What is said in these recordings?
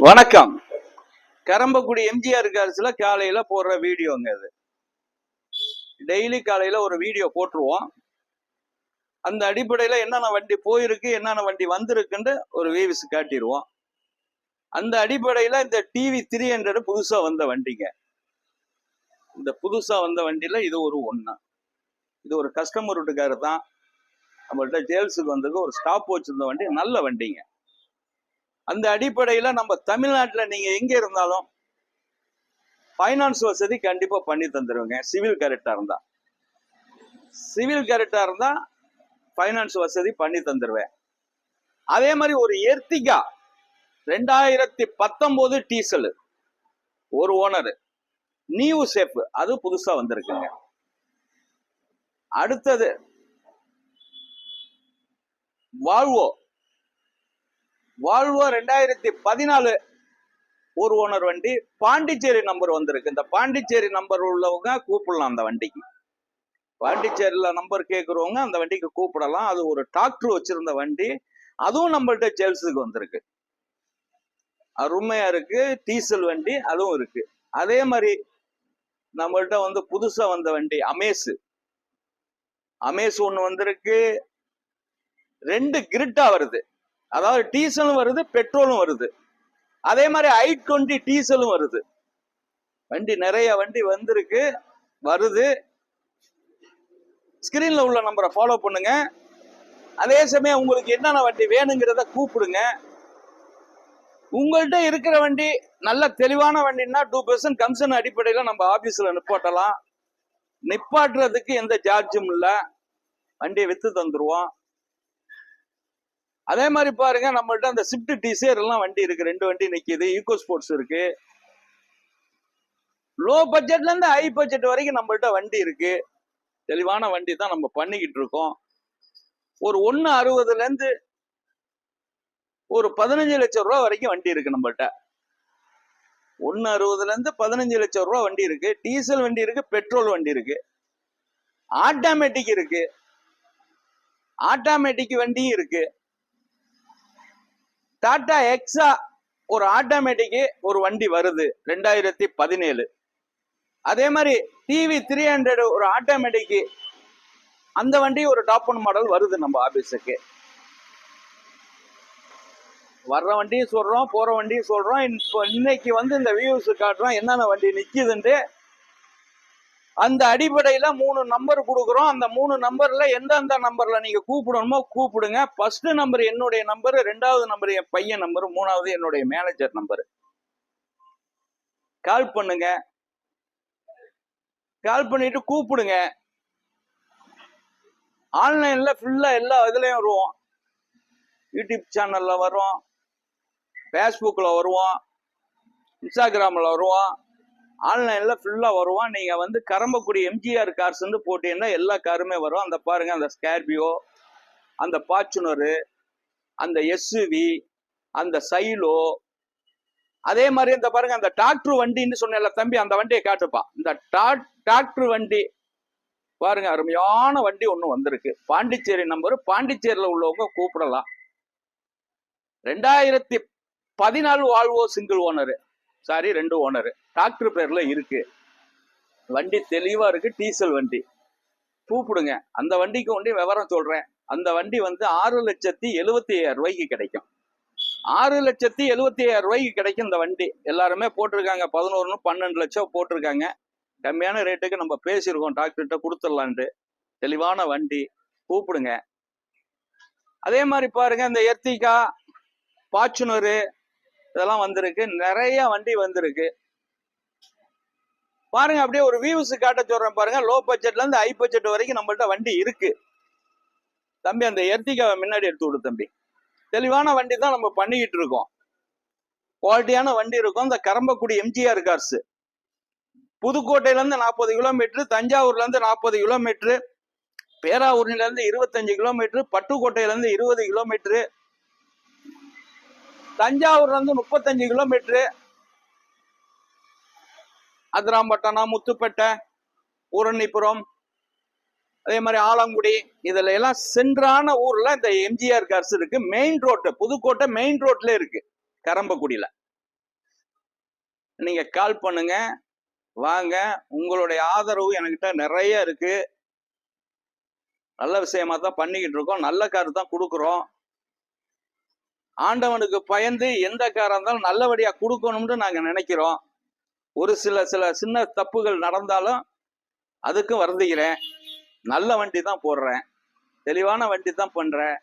வணக்கம். கரம்பக்குடி எம்ஜிஆர் கார்ஸ்ல காலையில போடுற வீடியோங்க. அது டெய்லி காலையில ஒரு வீடியோ போட்டுருவோம். அந்த அடிப்படையில என்னென்ன வண்டி போயிருக்கு, என்னென்ன வண்டி வந்திருக்குன்னு ஒரு வியூஸ் காட்டிடுவோம். அந்த அடிப்படையில இந்த டிவி 300 புதுசா வந்த வண்டிங்க. இந்த புதுசா வந்த வண்டியில இது ஒண்ணு. இது ஒரு கஸ்டமர் வீட்டுக்காரர் தான் நம்மள்ட்ட சேல்ஸுக்கு வந்தது. ஒரு ஸ்டாப் வச்சிருந்த வண்டி, நல்ல வண்டிங்க. அந்த அடிப்படையில நம்ம தமிழ்நாட்டுல நீங்க எங்க இருந்தாலும் ஃபைனான்ஸ் வசதி கண்டிப்பா பண்ணி தந்துருவேங்க. சிவில் கரெக்டா இருந்தா ஃபைனான்ஸ் வசதி பண்ணி தந்துருவேன். அதே மாதிரி ஒரு எர்டிகா 2019 டீசல், ஒரு ஓனர், நியூ சேஃப், அது புதுசா வந்திருக்குங்க. அடுத்தது வால்வோ 2014 ஒரு ஓனர் வண்டி, பாண்டிச்சேரி நம்பர் வந்திருக்கு. இந்த பாண்டிச்சேரி நம்பர் உள்ளவங்க கூப்பிடலாம் அந்த வண்டிக்கு. பாண்டிச்சேரியில நம்பர் கேட்கறவங்க அந்த வண்டிக்கு கூப்பிடலாம். அது ஒரு டிராக்டர் வச்சிருந்த வண்டி, அதுவும் நம்மள்ட்ட சேல்ஸுக்கு வந்திருக்கு. அருமையா இருக்கு. டீசல் வண்டி, அதுவும் இருக்கு. அதே மாதிரி நம்மள்ட்ட வந்து புதுசா வந்த வண்டி அமேஸ் ஒண்ணு வந்திருக்கு. 2 கிரிட்டா வருது, அதாவது டீசலும் வருது, பெட்ரோலும் வருது. அதே மாதிரி i20 டீசலும் வருது. வண்டி நிறைய வண்டி வந்திருக்கு, வருது. ஸ்கிரீன்ல உள்ள நம்பரை ஃபாலோ பண்ணுங்க. அதே சமயம் உங்களுக்கு என்னென்ன வண்டி வேணுங்கிறத கூப்பிடுங்க. உங்கள்கிட்ட இருக்கிற வண்டி நல்ல தெளிவான வண்டின்னா 2% கமிஷன் அடிப்படையில நம்ம ஆபீஸ்ல நிப்பாட்டலாம். நிப்பாட்டுறதுக்கு எந்த சார்ஜும் இல்லை, வண்டியை வித்து தந்துருவோம். அதே மாதிரி பாருங்க, நம்மள்ட்ட அந்த ஸ்விஃப்ட் டிசைர் எல்லாம் வண்டி இருக்கு. 2 வண்டி நிக்குது. ஈகோ ஸ்போர்ட்ஸ் இருக்கு. லோ பட்ஜெட்ல இருந்து ஹை பட்ஜெட் வரைக்கும் நம்மள்ட்ட வண்டி இருக்கு. தெளிவான வண்டி தான் நம்ம பண்ணிக்கிட்டு இருக்கோம். ஒரு 1.60 இருந்து ஒரு 15 லட்சம் ரூபாய் வரைக்கும் வண்டி இருக்கு நம்மள்ட்ட. 1.60 இருந்து 15 லட்சம் ரூபாய் வண்டி இருக்கு. டீசல் வண்டி இருக்கு, பெட்ரோல் வண்டி இருக்கு, ஆட்டோமேட்டிக் இருக்கு. ஆட்டோமேட்டிக் வண்டியும் இருக்கு. டாடா எக்ஸா ஒரு ஆட்டோமேட்டிக் ஒரு வண்டி வருது 2017. அதே மாதிரி டிவி 300 ஒரு ஆட்டோமேட்டிக், அந்த வண்டி ஒரு டாப் ஒன் மாடல் வருது நம்ம ஆபீஸுக்கு. வர்ற வண்டியும் சொல்றோம், போற வண்டியும் சொல்றோம். இப்போ இன்னைக்கு வந்து இந்த வியூஸ் காட்டுறோம் என்னென்ன வண்டி நிக்குதுன்ட்டு. அந்த அடிப்படையில 3 நம்பர் கொடுக்குறோம். அந்த 3 நம்பர்ல எந்தெந்த நம்பர்ல நீங்க கூப்பிடணுமோ கூப்பிடுங்க. ஃபர்ஸ்ட் நம்பர் என்னுடைய நம்பர், 2வது நம்பர் என் பையன் நம்பர், 3வது என்னுடைய மேனேஜர் நம்பர். கால் பண்ணுங்க. கால் பண்ணிட்டு கூப்பிடுங்க. ஆன்லைன்ல ஃபுல்லா எல்லா இதுலயும் வருவோம். யூடியூப் சேனல்ல வரும், ஃபேஸ்புக்ல வருவோம், இன்ஸ்டாகிராம்ல வருவோம், ஆன்லைன்ல ஃபுல்லா வருவோம். நீங்க வந்து கரம்பக்குடி எம்ஜிஆர் கார்ஸ் போட்டீங்கன்னா எல்லா காருமே வரும். அந்த பாருங்க, அந்த ஸ்கார்பியோ, அந்த ஃபார்ச்சுனர், அந்த எஸ்யூவி, அந்த சைலோ, அதே மாதிரி இந்த பாருங்க அந்த டிராக்டர் வண்டின்னு சொன்ன தம்பி, அந்த வண்டியை காட்டுப்பா. இந்த டிராக்டர் வண்டி பாருங்க, அருமையான வண்டி ஒண்ணு வந்திருக்கு. பாண்டிச்சேரி நம்பர், பாண்டிச்சேரியில உள்ளவங்க கூப்பிடலாம். 2014 Volvo single owner, sorry 2 owner, tractor பேர்ல இருக்கு. வண்டி தெளிவா இருக்கு, டீசல் வண்டி. கூப்பிடுங்க. அந்த வண்டிக்கு ஒண்டி விவரம் சொல்றேன். அந்த வண்டி வந்து 6,75,000 ரூபாய்க்கு கிடைக்கும். 6,75,000 ரூபாய்க்கு கிடைக்கும் இந்த வண்டி. எல்லாருமே போட்டிருக்காங்க 11, 12 லட்சம் போட்டிருக்காங்க. கம்மியான ரேட்டுக்கு நம்ம பேசியிருக்கோம், டாக்டர்கிட்ட கொடுத்துடலான்ட்டு. தெளிவான வண்டி, கூப்பிடுங்க. அதே மாதிரி பாருங்க, இந்த எர்டிகா, ஃபார்ச்சுனர் இதெல்லாம் வந்திருக்கு. நிறைய வண்டி வந்திருக்கு பாருங்க. அப்படியே ஒரு வியூஸ் காட்ட சொல்றேன் பாருங்க. லோ பட்ஜெட்ல இருந்து ஹை பட்ஜெட் வரைக்கும் நம்மள்ட்ட வண்டி இருக்கு. தம்பி, அந்த எர்டிகாவை முன்னாடி எடுத்து விடு தம்பி. தெளிவான வண்டி தான் நம்ம பண்ணிக்கிட்டு இருக்கோம். குவாலிட்டியான வண்டி இருக்கும். இந்த கரம்பக்குடி எம்ஜிஆர் கார்ஸ், புதுக்கோட்டையில இருந்து 40 கிலோமீட்டர், தஞ்சாவூர்ல இருந்து 40 கிலோமீட்டர், பேராவூர்ல இருந்து 25 கிலோமீட்டர், பட்டுக்கோட்டையில இருந்து 20 கிலோமீட்டர், தஞ்சாவூர்ல இருந்து 35 கிலோமீட்டர், அதிராம்பட்டணம், முத்துப்பேட்டை, ஊரணிப்புரம், அதே மாதிரி ஆலங்குடி, இதுல எல்லாம் சென்றான ஊர்ல இந்த எம்ஜிஆர் கார்ஸ் இருக்கு. மெயின் ரோட்டு, புதுக்கோட்டை மெயின் ரோட்ல இருக்கு கரம்பக்குடியில. நீங்க கால் பண்ணுங்க, வாங்க. உங்களுடைய ஆதரவு என்கிட்ட நிறைய இருக்கு. நல்ல விஷயமா தான் பண்ணிக்கிட்டு இருக்கோம். நல்ல கார் தான் கொடுக்குறோம். ஆண்டவனுக்கு பயந்து எந்த காரா இருந்தாலும் நல்லபடியா கொடுக்கணும்னு நாங்க நினைக்கிறோம். ஒரு சில சின்ன தப்புகள் நடந்தாலும் அதுக்கும் வருந்துகிறேன். நல்ல வண்டி தான் போடுறேன், தெளிவான வண்டி தான் பண்றேன்.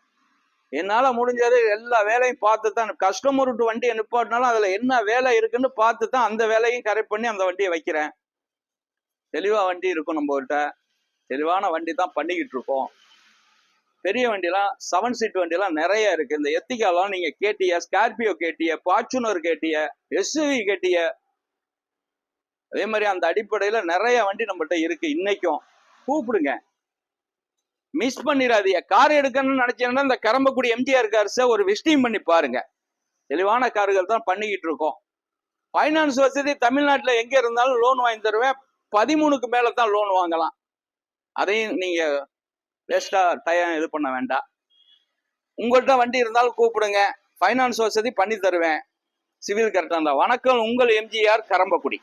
என்னால முடிஞ்சது எல்லா வேலையும் பார்த்து தான், கஸ்டமர் விட்டு வண்டியை நிப்பாட்டினாலும் அதுல என்ன வேலை இருக்குன்னு பார்த்து தான் அந்த வேலையும் கரெக்ட் பண்ணி அந்த வண்டியை வைக்கிறேன். தெளிவா வண்டி இருக்கும் நம்ம கிட்ட. தெளிவான வண்டி தான் பண்ணிக்கிட்டு இருக்கோம். பெரிய வண்டிலாம் 7 சீட் வண்டிலாம் நிறைய இருக்கு. இந்த எத்திகாலாம் நீங்க கேட்டிய, ஸ்கார்பியோ கேட்டிய, ஃபார்ச்சுனர் கேட்டிய, எஸ்யூவி கேட்டிய. அதே மாதிரி அந்த அடிப்படையில நிறைய வண்டி நம்மகிட்ட இருக்கு. இன்னைக்கும் கூப்பிடுங்க, மிஸ் பண்ணிடாதீங்க. கார் எடுக்கணும்னு நினைச்சீங்கன்னா இந்த கரம்பக்குடி எம்ஜிஆர் கார்ஸை ஒரு விசிட்டிங் பண்ணி பாருங்க. தெளிவான கார்கள் தான் பண்ணிக்கிட்டு இருக்கோம். ஃபைனான்ஸ் வசதி தமிழ்நாட்டில் எங்க இருந்தாலும் லோன் வாங்கி தருவேன். 13க்கு மேல தான் லோன் வாங்கலாம். அதையும் நீங்க வேஸ்டா டைம் இது பண்ண வேண்டாம். உங்கள்கிட்ட வண்டி இருந்தாலும் கூப்பிடுங்க, ஃபைனான்ஸ் வசதி பண்ணி தருவேன். சிவில் கரெக்டாக இருந்தா. வணக்கம், உங்கள் எம்ஜிஆர் கரம்பக்குடி.